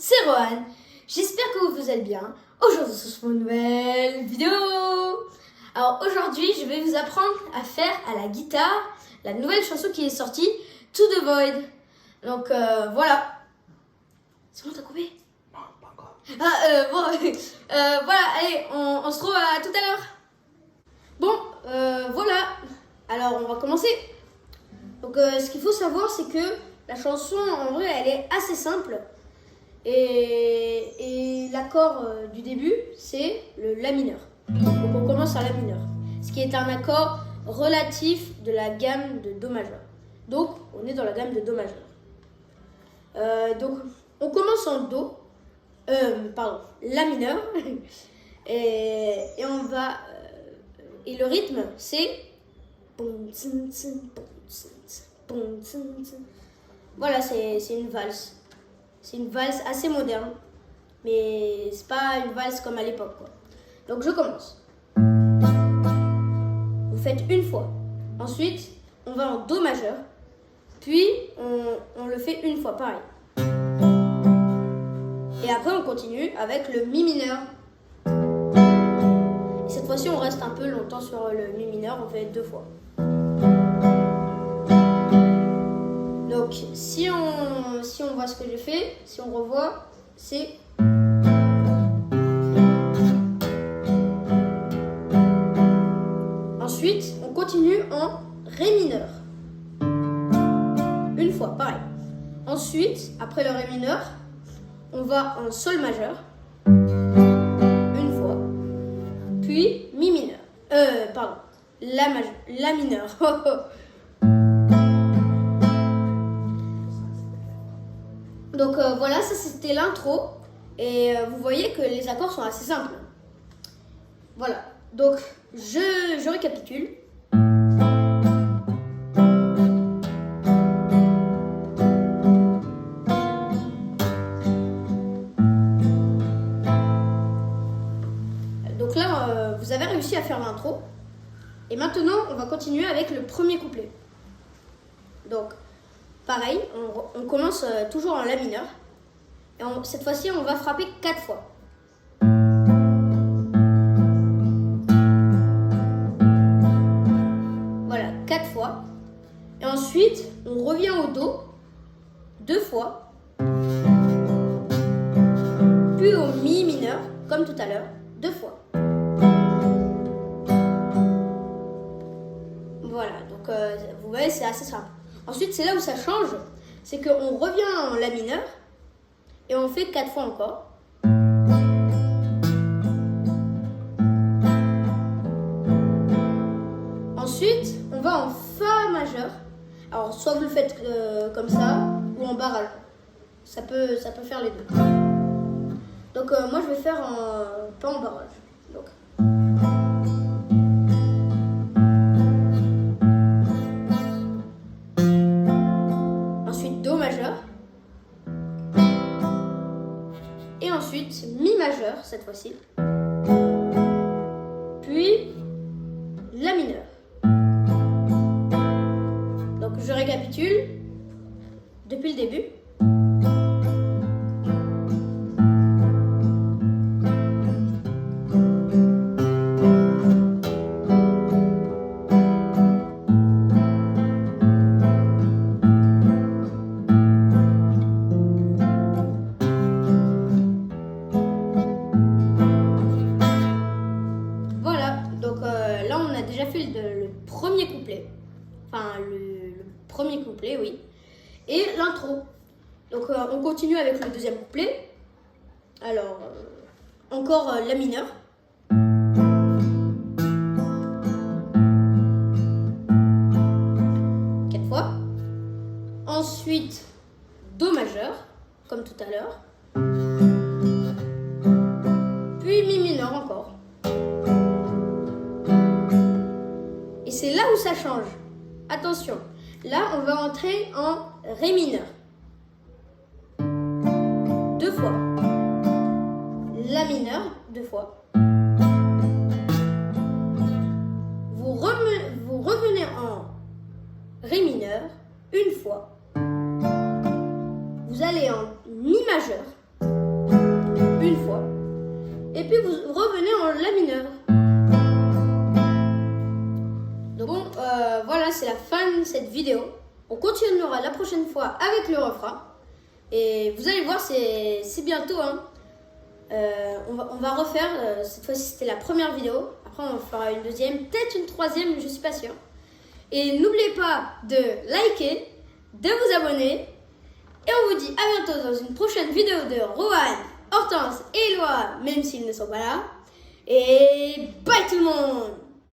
c'est Rohan. J'espère que vous allez bien. Aujourd'hui, c'est pour une nouvelle vidéo. Alors aujourd'hui, je vais vous apprendre à faire à la guitare la nouvelle chanson qui est sortie, To The Void. Donc voilà. C'est bon, t'as coupé? Non, pas encore. Voilà, allez, on se retrouve à tout à l'heure. Bon, voilà. Alors on va commencer. Donc ce qu'il faut savoir, c'est que la chanson, en vrai, elle est assez simple. Et l'accord du début, c'est le La mineur. Donc on commence à La mineur, ce qui est un accord relatif de la gamme de Do majeur. Donc on est dans la gamme de Do majeur. Donc on commence en Do, La mineur, et on va... et le rythme, c'est... Voilà, c'est une valse. C'est une valse assez moderne, mais c'est pas une valse comme à l'époque, quoi. Donc je commence. Vous faites une fois. Ensuite, on va en Do majeur. Puis, on le fait une fois, pareil. Et après, on continue avec le Mi mineur. Et cette fois-ci, on reste un peu longtemps sur le Mi mineur. On fait deux fois. Donc, si on voit ce que j'ai fait, si on revoit, c'est... Ensuite, on continue en Ré mineur. Une fois, pareil. Ensuite, après le Ré mineur, on va en Sol majeur. Une fois. Puis, Mi mineur. La mineur. Donc voilà, ça c'était l'intro. Et vous voyez que les accords sont assez simples. Voilà. Donc, je récapitule. Donc là, vous avez réussi à faire l'intro. Et maintenant, on va continuer avec le premier couplet. Donc, pareil, on commence toujours en La mineur. Et cette fois-ci, on va frapper 4 fois. Voilà, 4 fois. Et ensuite, on revient au Do 2 fois. Puis au Mi mineur, comme tout à l'heure, 2 fois. Voilà, donc vous voyez, c'est assez simple. Ensuite, c'est là où ça change, c'est qu'on revient en La mineur et on fait 4 fois encore. Ensuite, on va en Fa majeur. Alors, soit vous le faites comme ça ou en barrage. Ça peut faire les deux. Donc, moi, je vais faire pas en barrage. Donc. Do majeur. Et ensuite, Mi majeur, cette fois-ci. Puis, La mineur. Donc, je récapitule depuis le début. Là, on a déjà fait le premier couplet. Enfin, le premier couplet, oui. Et l'intro. Donc, on continue avec le deuxième couplet. Alors, encore La mineur. Quatre fois. Ensuite, Do majeur, comme tout à l'heure. Puis Mi mineur encore. Et c'est là où ça change. Attention, là on va entrer en Ré mineur. 2 fois. La mineur, 2 fois. Vous revenez en Ré mineur, une fois. Vous allez en Mi majeur. une fois. Et puis vous revenez en La mineur. Donc bon, voilà, c'est la fin de cette vidéo. On continuera la prochaine fois avec le refrain. Et vous allez voir, c'est bientôt. Hein. On va refaire, cette fois-ci c'était la première vidéo. Après on fera une deuxième, peut-être une troisième, je suis pas sûre. Et n'oubliez pas de liker, de vous abonner. Et on vous dit à bientôt dans une prochaine vidéo de Rohan, Hortense et Eloi, même s'ils ne sont pas là. Et bye tout le monde!